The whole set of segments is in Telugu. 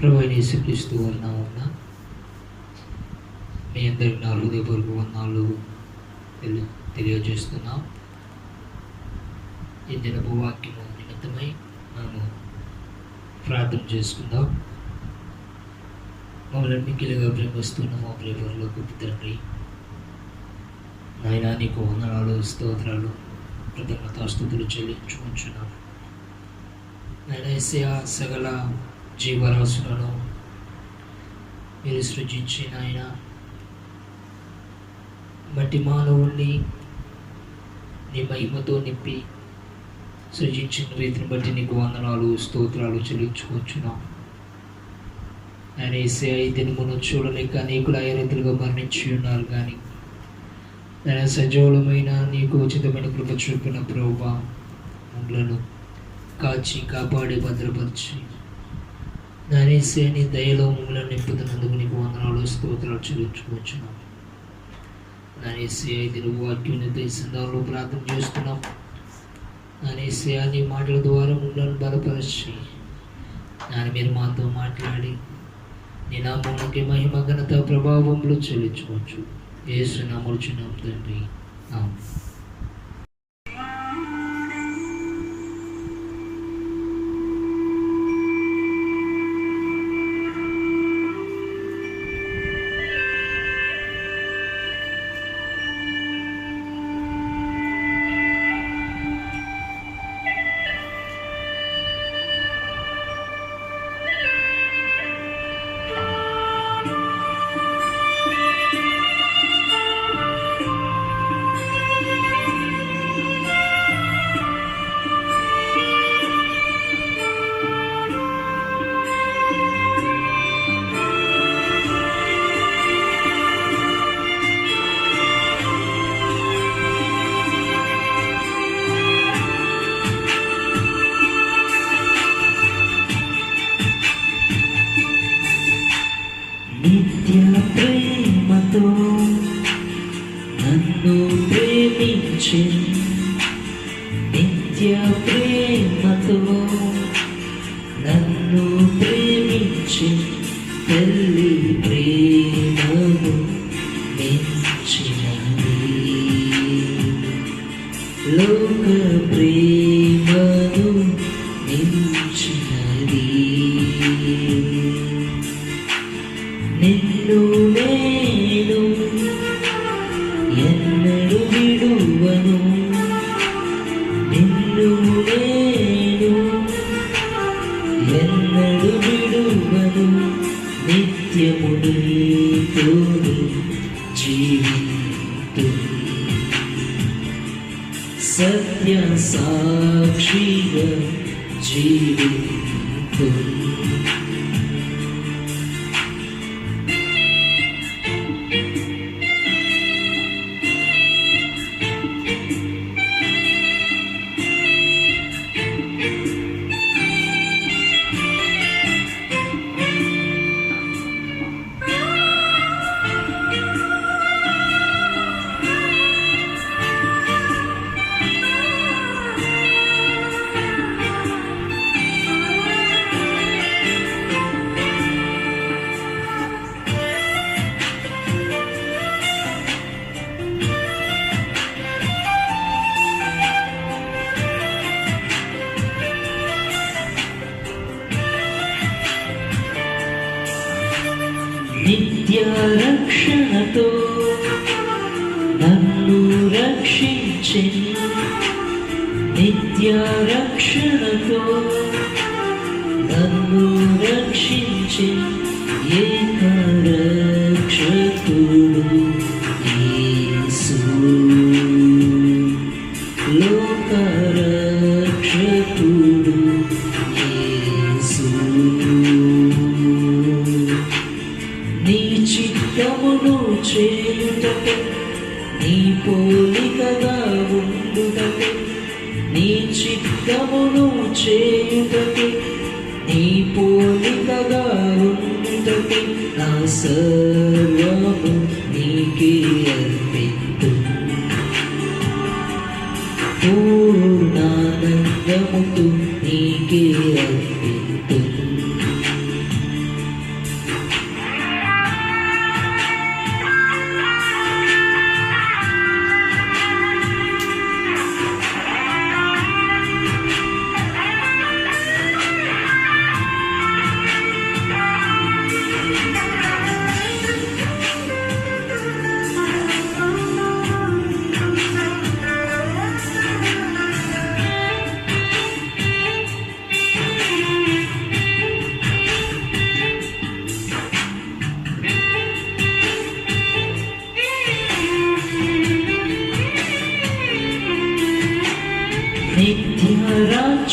ప్రభువైన యేసుక్రీస్తు వారి నామమున మీ అందరికి నా హృదయపూర్వక వందనాలు తెలియజేస్తున్నాం. ఈ దినపు వాక్యము నిమిత్తమై మనము ప్రార్థన చేసుకుందాం. మమ్మల్ని మిక్కిలిగా ప్రేమిస్తున్న మా ప్రేమలో గొప్ప తండ్రి, నాయనా నీకు వందనాలు, స్తోత్రాలు, కృతజ్ఞతాస్తుతులు చెల్లించుకుంటున్నాను. నాయనా యేసయ్యా, సకల జీవరాశులను మీరు సృజించి నాయన మట్టి మానవుణ్ణి నీ మహిమతో నింపి సృజించిన రీతిని బట్టి నీకు వందనాలు, స్తోత్రాలు చెల్లించుకొచ్చున్నాం. ఆయన యేసయ్యా, ఈ దినమును చూడలేక అనేకులు ఆయా రీతులుగా మరణించి ఉన్నారు, కానీ ఆయన సజీవులమైన నీకు ఉచితమైన కృప చూపిన ప్రభువా, మమ్మలను కాచి కాపాడి భద్రపరిచి నానేసే నీ దయలో మమ్మల్ని నింపుతున్నందుకు నీకు వందనాలు, స్తోత్రాలు చెల్లించుకొచ్చున్నాం. నానేసే ఇది నువ్వు వాక్యం సందర్భంలో ప్రార్థన చేస్తున్నాం. నానేసే నీ మాటల ద్వారా మమ్మల్ని బలపరిచి నాని మీరు మాతో మాట్లాడి నీ నామానికి మహిమ ఘనత ప్రభావములు చెల్లించుకోవచ్చు. యేసు నామములో చున్నాం తండ్రి, ఆమేన్. నిత్య ప్రేమతో నన్ను ప్రేమించి, నిత్య ప్రేమతో నన్ను ప్రేమించి, తల్లి ప్రేమను మించినది, లోక ప్రేమను మించినది. నిన్ను నేను ఎన్నడూ విడువను, నిన్ను నేను ఎన్నడూ విడువను, నిత్యము నీతోనే జీవింతును, సత్య సాక్షిగా జీవింతును. నిత్య రక్షణతో నన్ను రక్షించి, నిత్య రక్షణతో నన్ను రక్షించి, ఏక రక్షకుడు యేసు, లోక రక్షకుడు యేసు. నీ చిత్తమును చేయుటకు, నీ పోలికగా ఉండుటకు, నీ చిత్తమును చేయుటకు, నీ పోలికగా ఉండుటకు, నా సర్వము నీకే అర్పితు, పూర్ణానందముతో నీకే అర్పితు.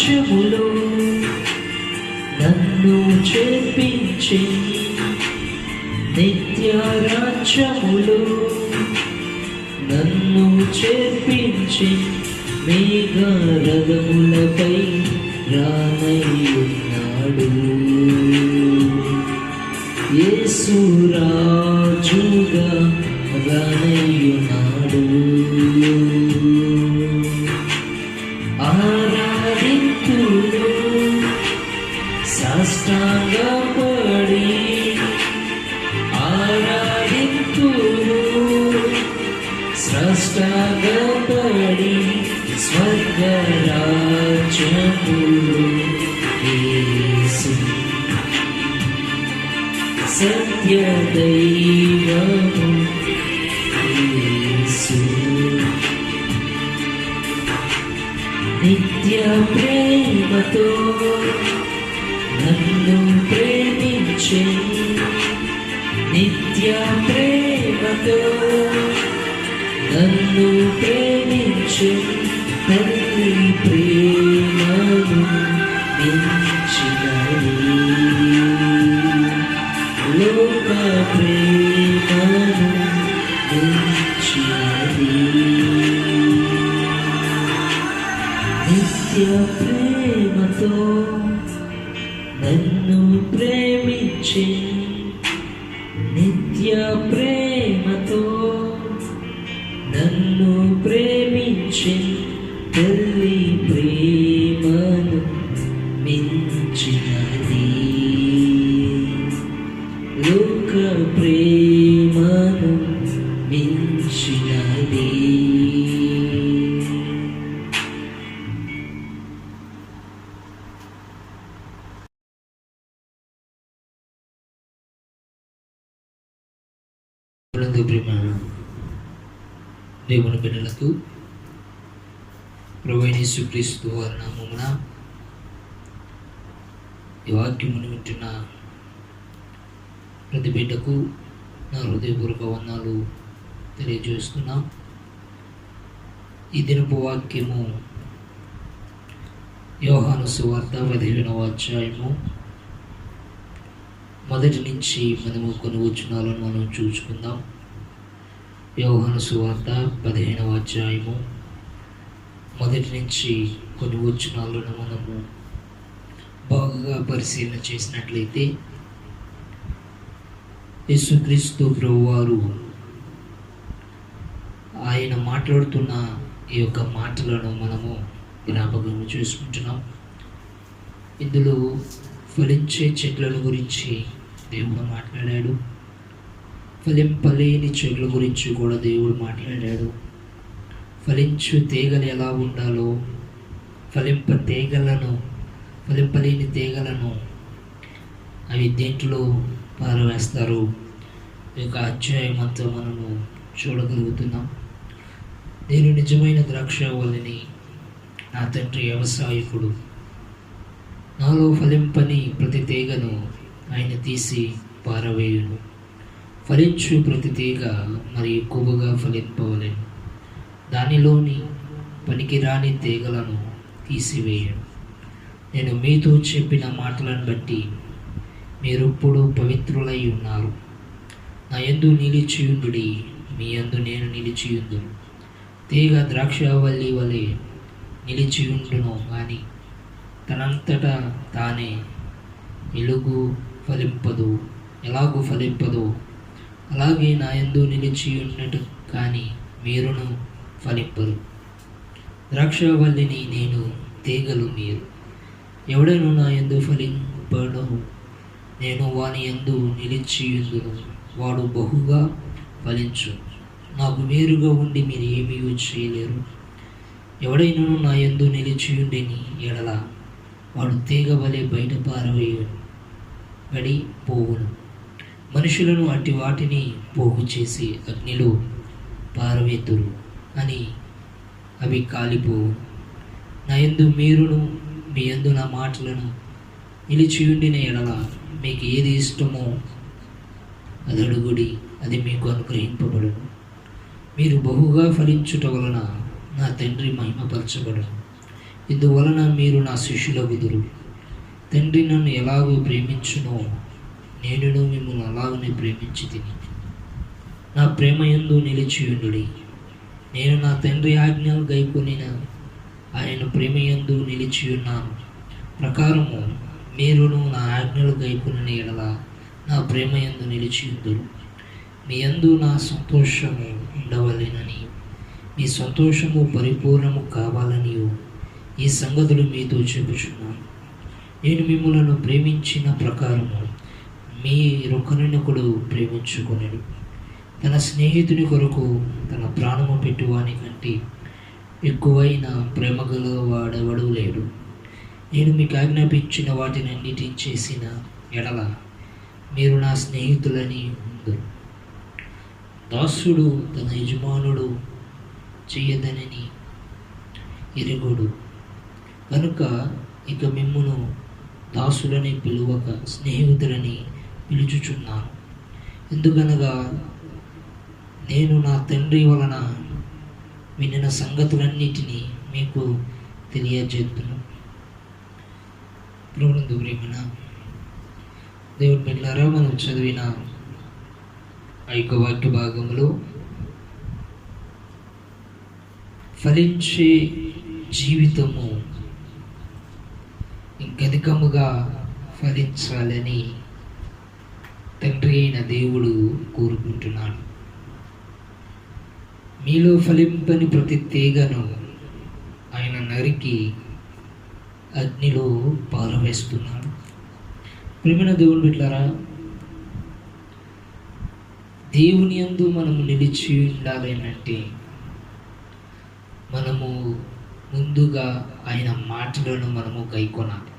రాజ్యములో నన్ను చేర్పించి నిత్య రాజ్యములో నన్ను చేర్పించి మేఘరథములపై రానయ్యున్నాడు. యేసు రాజుగా రానయ్యున్నాడు. ఆరాధింతును సాష్టాంగపడి, ఆరాధింతును సాష్టాంగపడి, స్వర్గరాజ్యములో యేసు సత్య దైవము యేసు. నిత్య ప్రేమతో నన్ను ప్రేమించి, నిత్య ప్రేమతో నన్ను ప్రేమించి, తల్లి ప్రేమను మించినది, లోక ప్రేమను మించినది. నిత్య ప్రేమతో నన్ను ప్రేమించి, నిత్య ప్రేమతో నన్ను ప్రేమించి, తల్లి ప్రేమను మించినది, లోక ప్రేమను మించినది. ప్రేమ దేవుని బిడ్డలకు ప్రభువైన యేసుక్రీస్తు వారి నామమున ఈ వాక్యమును వింటున్న ప్రతి బిడ్డకు నా హృదయపూర్వక వందనాలు తెలియజేస్తున్నాం. ఈ దినపు వాక్యము యోహాను సువార్త 15వ అధ్యాయము మొదటి నుంచి మనము కొన్ని వచనాలను మనం చూసుకుందాం. యోహాను సువార్త 15వ అధ్యాయము మొదటి నుంచి కొన్ని వచనాలను మనము బాగా పరిశీలన చేసినట్లయితే యేసుక్రీస్తు ప్రభువారు ఆయన మాట్లాడుతున్న ఈ యొక్క మాటలను మనము జ్ఞాపకం చేసుకుంటున్నాం. ఇందులో ఫలించే చెట్లను గురించి దేవుడు మాట్లాడాడు, ఫలింపలేని చెట్ల గురించి కూడా దేవుడు మాట్లాడాడు. ఫలించు తీగలు ఎలా ఉండాలో, ఫలింపలేని తీగలను అవి దేంట్లో పారవేస్తారు, ఈ యొక్క అధ్యాయం అంతా మనము చూడగలుగుతున్నాం. నేను నిజమైన ద్రాక్షావల్లిని, నా తండ్రి వ్యవసాయకుడు. నాలో ఫలింపని ప్రతి తీగను ఆయన తీసి పారవేయును. ఫలించు ప్రతి తీగ మరి ఎక్కువగా ఫలింపవలెను. దానిలోని పనికిరాని తీగలను తీసివేయను. నేను మీతో చెప్పిన మాటలను బట్టి మీరెప్పుడు పవిత్రులై ఉన్నారు. నా యందు నిలిచియుండుడి, మీ యందు నేను నిలిచియుందును. తీగ ద్రాక్షావల్లి వలె నిలిచియుండును కానీ తనంతటా తానే ఎలాగూ ఫలింపదు. అలాగే నా యందు నిలిచి ఉన్నట్టు కానీ మీరును ఫలింపరు. ద్రాక్షావల్లిని నేను, తీగలు మీరు. ఎవడను నా యందు ఫలింపడు, నేను వాని యందు నిలిచియుందును. వాడు బహుగా ఫలించు. నాకు వేరుగా ఉండి మీరు ఏమీ చేయలేరు. ఎవడైనా నా యందు నిలిచియుండిని ఎడల వాడు తీగ వలె బయట పారవేయబడి పోవును. మనుషులను అట్టి వాటిని పోగు చేసి అగ్నిలో పారవేతురు అని అవి కాలిపోవు. నా యందు మీరును, మీ యందు నా మాటలను నిలిచియుండిన ఎడల మీకు ఏది ఇష్టమో అది అడుగుడి, అది మీకు అనుగ్రహింపబడును. మీరు బహుగా ఫలించుట వలన నా తండ్రి మహిమపరచబడును. ఇందువలన మీరు నా శిష్యులగుదురు. తండ్రి నన్ను ఎలాగో ప్రేమించునో నేనును మిమ్మల్ని అలాగనే ప్రేమించి తిని నా ప్రేమ యందు నిలిచియుండుడి. నేను నా తండ్రి ఆజ్ఞలు గైకొనిన ఆయన ప్రేమ యందు నిలిచియున్నాను ప్రకారము మీరును నా ఆజ్ఞలు గైకొనిన ఎడల నా ప్రేమ యందు నిలిచియుందురు. మీ యందు నా సంతోషము ఉండవలెనని, మీ సంతోషము పరిపూర్ణము కావాలని ఈ సంగతులు మీతో చెప్పుచున్నాను. నేను మిమ్మలను ప్రేమించిన ప్రకారము మీరొకరినొకడు ప్రేమించుకొనెడు. తన స్నేహితుని కొరకు తన ప్రాణము పెట్టువాని కంటే ఎక్కువైన ప్రేమ గల వాడెవడూ లేడు. నేను మీకు ఆజ్ఞాపించిన వాటినన్నిటిని చేసిన ఎడల మీరు నా స్నేహితులని ఉందరు. దాసుడు తన యజమానుడు చేయదనని ఎరుగుడు కనుక ఇక మిమ్మును దాసులని పిలువక స్నేహితులని పిలుచుచున్నాను. ఎందుకనగా నేను నా తండ్రి వలన వినిన సంగతులన్నిటినీ మీకు తెలియజేస్తున్నాను. ప్రభునందు ప్రియమైన దేవుని బిడ్డలారా, మనం చదివిన ఆ యొక్క వాక్య భాగంలో ఫలించే జీవితము ఇంకధికముగా ఫలించాలని తండ్రి అయిన దేవుడు కోరుకుంటున్నాడు. మీలో ఫలింపని ప్రతి తీగను ఆయన నరికి అగ్నిలో పారవేస్తున్నాడు. ప్రియమైన దేవుని బిడ్డలారా, దేవుని యందు మనము నిలిచి ఉండాలి అంటే మనము ముందుగా ఆయన మాటలను మనము గైకొనాలి,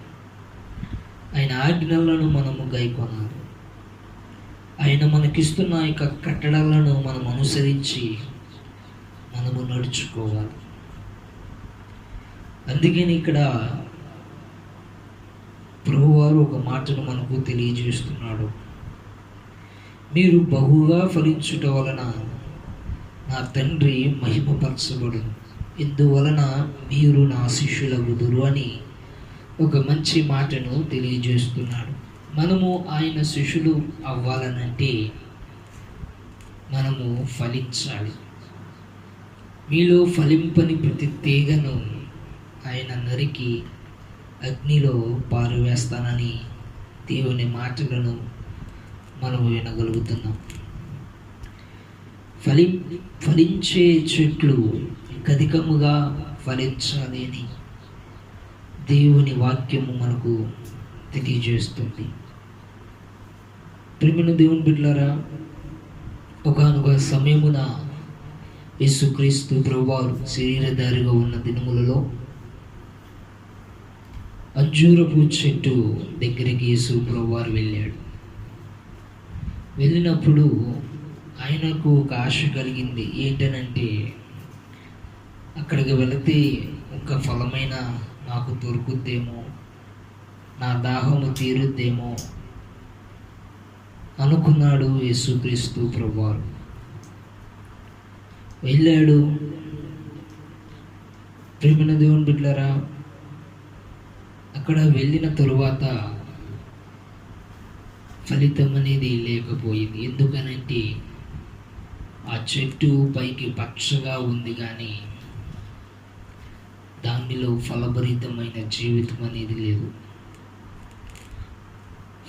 ఆయన ఆజ్ఞలను మనము గైకొనాలి, ఆయన మనకిస్తున్న యొక్క కట్టడలను మనం అనుసరించి మనము నడుచుకోవాలి. అందుకని ఇక్కడ ప్రభువారు ఒక మాటను మనకు తెలియజేస్తున్నాడు. మీరు బహుగా ఫలించుట వలన నా తండ్రి మహిమపరచబడును, ఇందువలన మీరు నా శిష్యులగుదురు అని ఒక మంచి మాటను తెలియజేస్తున్నాడు. మనము ఆయన శిష్యులు అవ్వాలనంటే మనము ఫలించాలి. మీలో ఫలింపని ప్రతి తీగను ఆయన నరికి అగ్నిలో పారవేస్తానని దేవుని మాటలను మనము వినగలుగుతున్నాం. ఫలించే చెట్లు అధికముగా ఫలించాలి అని దేవుని వాక్యము మనకు తెలియజేస్తుంది. ప్రియమైన దేవుని బిడ్డలారా, ఒకానొక సమయమున యేసుక్రీస్తు ప్రభువారు శరీరధారిగా ఉన్న దినములలో అంజూరపు చెట్టు దగ్గరికి యేసు ప్రభువారు వెళ్ళాడు. వెళ్ళినప్పుడు ఆయనకు ఒక ఆశ కలిగింది. ఏంటనంటే, అక్కడికి వెళితే ఒక ఫలమైన నాకు దొరుకుద్దేమో, నా దాహము తీరుద్దేమో అనుకున్నాడు యేసుక్రీస్తు ప్రభువారు. వెళ్ళాడు. ప్రియమైన దేవుని బిడ్డలారా, అక్కడ వెళ్ళిన తరువాత ఫలితం అనేది లేకపోయింది. ఎందుకనంటే ఆ చెట్టు పైకి పచ్చగా ఉంది కానీ దానిలో ఫలభరితమైన జీవితం అనేది లేదు.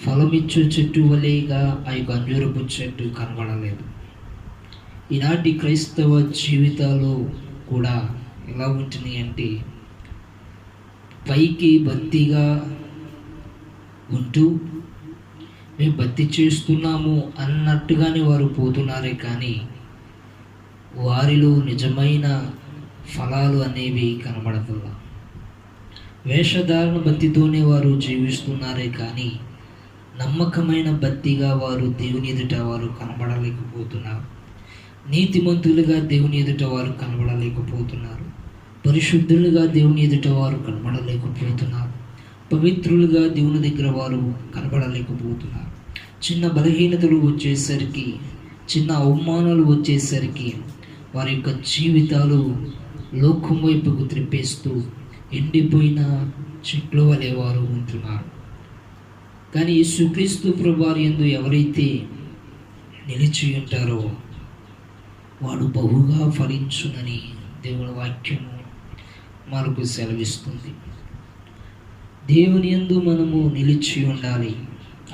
ఫలమిచ్చు చెట్టు వలేగా ఆ యొక్క అంజూరపు చెట్టు కనబడలేదు. ఈనాటి క్రైస్తవ జీవితాలు కూడా ఎలా ఉంటున్నాయి అంటే, పైకి భక్తిగా ఉంటూ మేము భక్తి చేస్తున్నాము అన్నట్టుగానే వారు పోతున్నారే కానీ వారిలో నిజమైన ఫలాలు అనేవి కనబడతల్లా. వేషధారణ భక్తితోనే వారు జీవిస్తున్నారే కానీ నమ్మకమైన భక్తిగా వారు దేవుని ఎదుట వారు కనబడలేకపోతున్నారు. నీతిమంతులుగా దేవుని ఎదుట వారు కనబడలేకపోతున్నారు. పరిశుద్ధులుగా దేవుని ఎదుట వారు కనబడలేకపోతున్నారు. పవిత్రులుగా దేవుని దగ్గర వారు కనబడలేకపోతున్నారు. చిన్న బలహీనతలు వచ్చేసరికి, చిన్న అవమానాలు వచ్చేసరికి వారి యొక్క జీవితాలు లోకం వైపుకు త్రిప్పేస్తూ ఎండిపోయిన చెట్లు వలె వారు ఉంటున్నారు. కానీ యేసుక్రీస్తు ప్రభువారి యందు ఎవరైతే నిలిచి ఉంటారో వాడు బహుగా ఫలించునని దేవుని వాక్యము మనకు సెలవిస్తుంది. దేవుని యందు మనము నిలిచి ఉండాలి.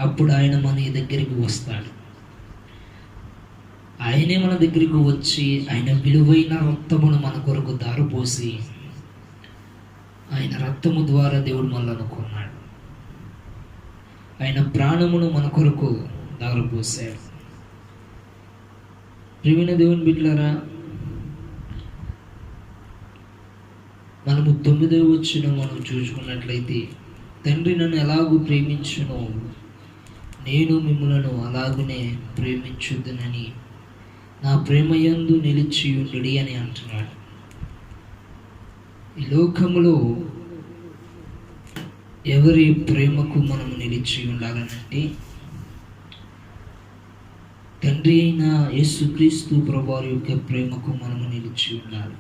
అప్పుడు ఆయన మన దగ్గరికి వస్తాడు. ఆయనే మన దగ్గరికి వచ్చి ఆయన విలువైన రక్తమును మన కొరకు దారపోసి, ఆయన రక్తము ద్వారా దేవుడు మనల్ని కొన్నాడు. ఆయన ప్రాణమును మన కొరకు దారపోసాడు. ప్రియమైన దేవుని బిడ్డలారా, మనము 9వ వచనం మనం చూసుకున్నట్లయితే, తండ్రి నన్ను ఎలాగూ ప్రేమించునో నేను మిమ్ములను అలాగునే ప్రేమించుదునని నా ప్రేమయందు నిలిచి ఉండుడి అని అంటున్నాడు. ఈ లోకములో ఎవరి ప్రేమకు మనము నిలిచి ఉండాలనంటే తండ్రి అయిన యేసుక్రీస్తు ప్రభువారి యొక్క ప్రేమకు మనము నిలిచి ఉండాలి.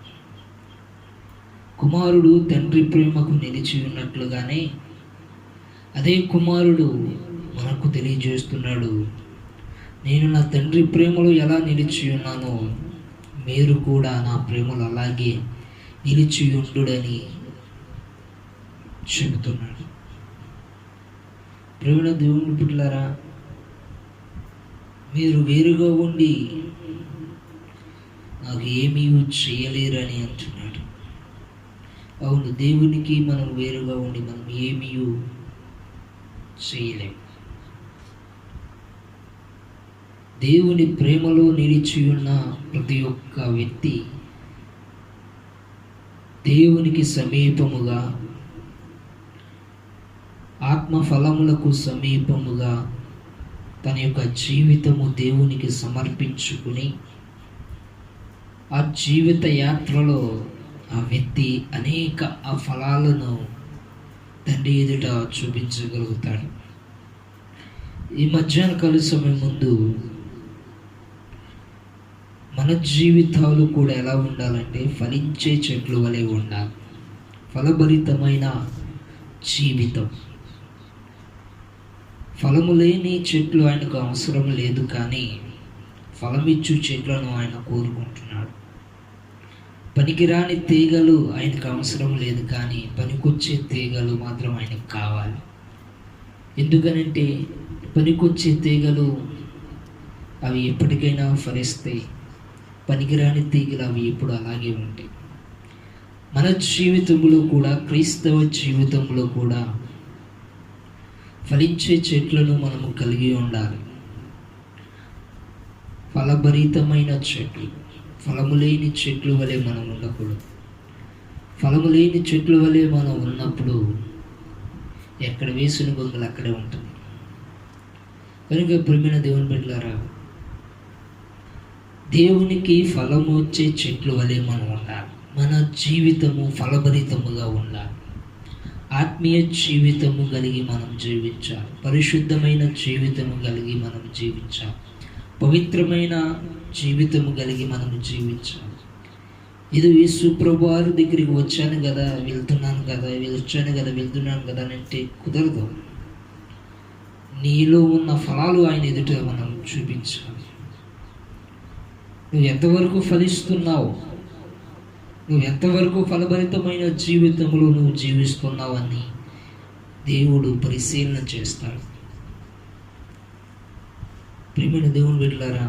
కుమారుడు తండ్రి ప్రేమకు నిలిచి ఉన్నట్లుగానే అదే కుమారుడు మనకు తెలియజేస్తున్నాడు, నేను నా తండ్రి ప్రేమలో ఎలా నిలిచి ఉన్నానో మీరు కూడా నా ప్రేమలో అలాగే నిలిచి ఉండుడని చెబుతున్నాడు. ప్రేమ దేవుని బిడ్డలారా, మీరు వేరుగా ఉండి నాకు ఏమీ చేయలేరని అంటున్నాడు. అవును, దేవునికి మనం వేరుగా ఉండి మనం ఏమీ చేయలేము. దేవుని ప్రేమలో నిలిచి ఉన్న ప్రతి ఒక్క వ్యక్తి దేవునికి సమీపముగా, ఆత్మ ఫలములకు సమీపముగా తన యొక్క జీవితము దేవునికి సమర్పించుకుని ఆ జీవిత యాత్రలో ఆ వ్యక్తి అనేక ఆ ఫలాలను తండ్రి ఎదుట చూపించగలుగుతాడు. ఈ మధ్యాహ్న కాల సమయం ముందు మన జీవితాలు కూడా ఎలా ఉండాలంటే ఫలించే చెట్లు వలె ఉండాలి. ఫలభరితమైన జీవితం. ఫలము లేని చెట్లు ఆయనకు అవసరం లేదు, కానీ ఫలమిచ్చు చెట్లను ఆయన కోరుకుంటున్నాడు. పనికిరాని తీగలు ఆయనకు అవసరం లేదు, కానీ పనికొచ్చే తీగలు మాత్రం ఆయనకు కావాలి. ఎందుకనంటే పనికొచ్చే తీగలు అవి ఎప్పటికైనా ఫలిస్తాయి, పనికిరాని తీగలు అవి ఎప్పుడు అలాగే ఉంటాయి. మన జీవితంలో కూడా, క్రైస్తవ జీవితంలో కూడా ఫలించే చెట్లను మనము కలిగి ఉండాలి. ఫలభరితమైన చెట్లు, ఫలము లేని చెట్లు వలె మనం ఉండకూడదు. ఫలము లేని చెట్ల వలె మనం ఉన్నప్పుడు ఎక్కడ వేసిన గొంగలు అక్కడే ఉంటుంది. కనుక ప్రియమైన దేవుని బిడ్డలారా, దేవునికి ఫలము వచ్చే చెట్లు వలె మనం ఉండాలి. మన జీవితము ఫలభరితముగా ఉండాలి. ఆత్మీయ జీవితము కలిగి మనం జీవించాలి. పరిశుద్ధమైన జీవితము కలిగి మనం జీవించాలి. పవిత్రమైన జీవితము కలిగి మనం జీవించాలి. ఇది యేసు ప్రభువారి దగ్గరికి వచ్చాను కదా, వెళ్తున్నాను కదా అంటే కుదరదు. నీలో ఉన్న ఫలాలు ఆయన ఎదుట మనం చూపించాలి. నువ్వు ఎంతవరకు ఫలిస్తున్నావు, నువ్వు ఎంతవరకు ఫలభరితమైన జీవితంలో నువ్వు జీవిస్తున్నావు అని దేవుడు పరిశీలన చేస్తాడు. ప్రియమైన దేవుని బిడ్డలారా,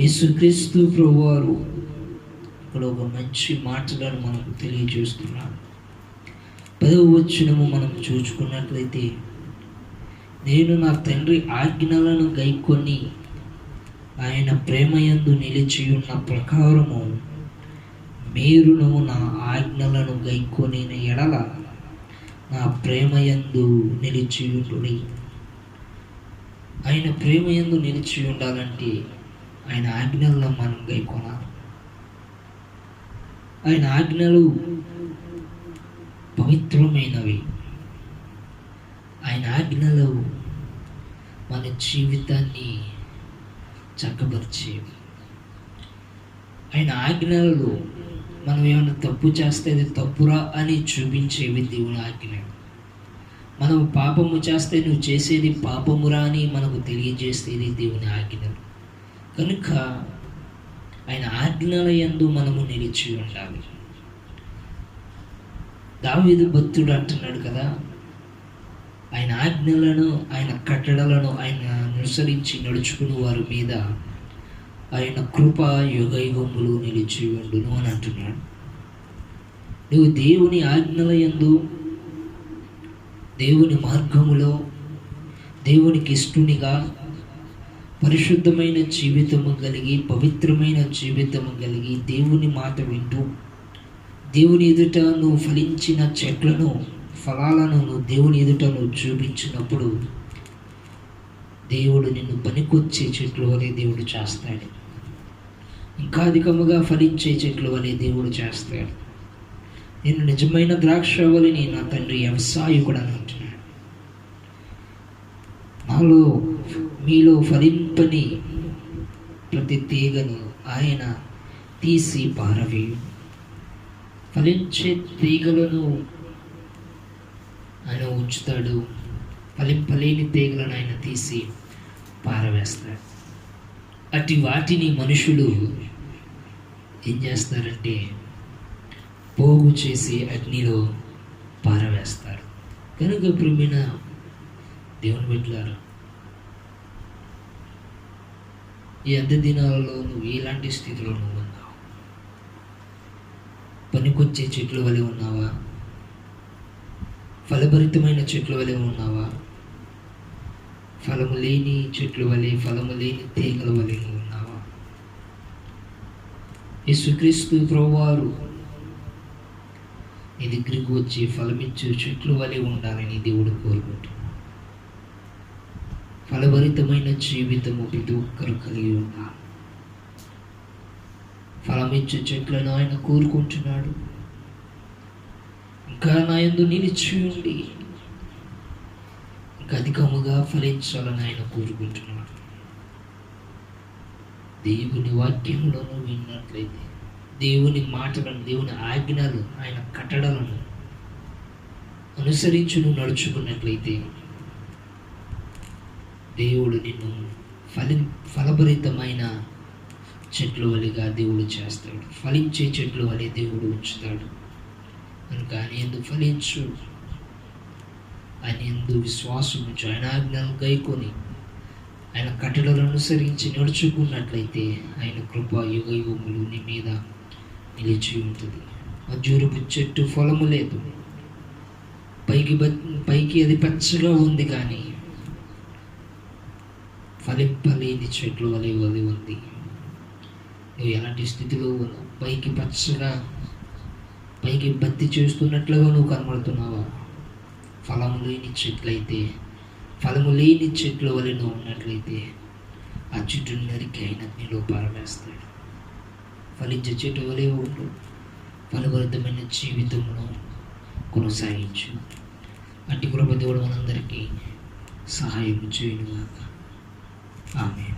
యేసుక్రీస్తు ప్రభువారు ఇక్కడ ఒక మంచి మాటలను మనకు తెలియజేస్తున్నాడు. 10వ వచనము మనం చూసుకున్నట్లయితే, నేను నా తండ్రి ఆజ్ఞలను గైకొని ఆయన ప్రేమయందు నిలిచి ఉన్న ప్రకారము మీరును నా ఆజ్ఞలను గైకొని ఎడల నా ప్రేమయందు నిలిచి ఉండుడి. ఆయన ప్రేమయందు నిలిచి ఉండాలంటే ఆయన ఆజ్ఞలను మనం గైకొనాలి. ఆయన ఆజ్ఞలు పవిత్రమైనవి. ఆయన ఆజ్ఞలు మన జీవితాన్ని చక్కబరిచేవి. ఆయన ఆజ్ఞలలో మనం ఏమైనా తప్పు చేస్తే అది తప్పురా అని చూపించేవి దేవుని ఆజ్ఞలు. మనం పాపము చేస్తే నువ్వు చేసేది పాపమురా అని మనకు తెలియజేసేది దేవుని ఆజ్ఞలు. కనుక ఆయన ఆజ్ఞల యందు మనము నిలిచి ఉండాలి. దావీదు భక్తుడు అంటున్నాడు కదా, ఆయన ఆజ్ఞలను, ఆయన కట్టడలను ఆయన అనుసరించి నడుచుకుని వారి మీద ఆయన కృప యుగయుగములు నిలిచి ఉండును అని అంటున్నాడు. నువ్వు దేవుని ఆజ్ఞల యందు, దేవుని మార్గములో, దేవునికి ఇష్టునిగా పరిశుద్ధమైన జీవితము కలిగి, పవిత్రమైన జీవితము కలిగి, దేవుని మాట వింటూ, దేవుని ఎదుట నువ్వు ఫలించిన చెట్లను, ఫలాలను నువ్వు దేవుని ఎదుట నువ్వు చూపించినప్పుడు దేవుడు నిన్ను పనికొచ్చే చెట్లు వలె దేవుడు చేస్తాడు. ఇంకా అధికముగా ఫలించే చెట్లు వలె దేవుడు చేస్తాడు. నేను నిజమైన ద్రాక్షవల్లిని, నా తండ్రి వ్యవసాయకుడు అని అంటున్నాడు. నాలో మీలో ఫలింపని ప్రతి తీగను ఆయన తీసి పారవేయు. ఫలించే తీగలను ఆయన ఉంచుతాడు, ఫలింపలేని తీగలను ఆయన తీసి పారవేస్తాడు. అటు వాటిని మనుషులు ఏం చేస్తారంటే పోగు చేసి అగ్నిలో పారవేస్తారు. కనుక ప్రియమైన దేవుని బిడ్డలారా, ఈ అంత్య దినాలలో నువ్వు ఎలాంటి స్థితిలో నువ్వు ఉన్నావు? పనికొచ్చే చెట్ల వలె ఉన్నావా? ఫలభరితమైన చెట్ల వలె ఉన్నావా? ఫలము లేని చెట్ల వలె, ఫలము లేని తీగల వలె నువ్వు ఉన్నావా? యేసుక్రీస్తు ప్రభువారు నీ దగ్గరికి వచ్చి ఫలమిచ్చే చెట్ల వలె ఉండాలని దేవుడు కోరుకుంటున్నాడు. ఫలభరితమైన జీవితము ప్రతి ఒక్కరు కలిగి ఉన్నారు. ఫలమిచ్చే చెట్లను ఆయన కోరుకుంటున్నాడు. ఇంకా నా యందు నిలిచి ఉండి ఇంకా అధికముగా ఫలించాలని ఆయన కోరుకుంటున్నాడు. దేవుని వాక్యంలోనూ విన్నట్లయితే, దేవుని మాటలను, దేవుని ఆజ్ఞలు, ఆయన కట్టడలను అనుసరించి నువ్వు నడుచుకున్నట్లయితే దేవుడు నిన్ను ఫలభరితమైన చెట్ల వలెగా దేవుడు చేస్తాడు. ఫలించే చెట్ల వలె దేవుడు ఉంచుతాడు. కనుక ఆయన యందు ఫలించు, ఆయన యందు విశ్వాసం ఉంచు, ఆయన ఆజ్ఞలను గైకొని ఆయన కట్టడలను అనుసరించి నడుచుకున్నట్లయితే ఆయన కృప యుగయుగములు నీ మీద నిలిచి ఉంటుంది. అంజూరపు చెట్టు ఫలము లేదు, పైకి అది పచ్చగా ఉంది, కానీ ఫలింపలేని చెట్లు వలె ఉంది. నువ్వు ఎలాంటి స్థితిలో ఉన్నావు? పైకి పచ్చగా, పైకి బత్తి చేస్తున్నట్లుగా నువ్వు కనబడుతున్నావా? ఫలము లేని చెట్లయితే, ఫలము లేని చెట్ల వలె నువ్వు ఉన్నట్లయితే ఆ చెట్టుని నరికి ఆయన నీలో పారవేస్తాడు. ఫలించే చెట్టు వలె ఉండు, ఫలభరితమైన జీవితంలో కొనసాగించు. అట్టి కృప దేవుడు మనందరికీ సహాయం చేయనుగాక. ఆమేన్.